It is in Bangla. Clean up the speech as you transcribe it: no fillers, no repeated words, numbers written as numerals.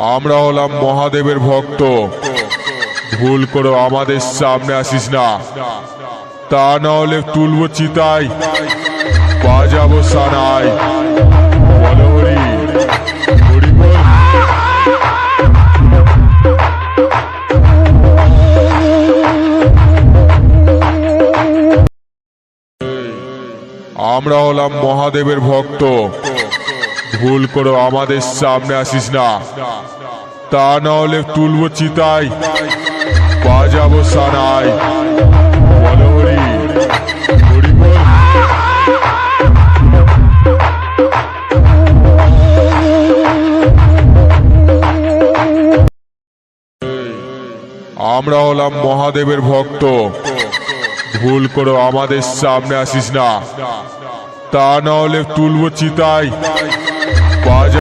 আমরা হলাম মহাদেবের ভক্ত। ভুল করে আমাদের সামনে আসিস না, তা না হলে তুলবো চিতায়, বাজাবো সানায়। বলো হরি, হরি বল। আমরা হলাম মহাদেবের ভক্ত। ভুল করে আমাদের সামনে আসিস না, তা না হলে তুলবো চিতায়, বাজাবো সানায়। বলো হরি, হরি বল। আমরা হলাম মহাদেবের ভক্ত। ভুল করে আমাদের সামনে আসিস না, তা না হলে তুলবো চিতায়, বাজা।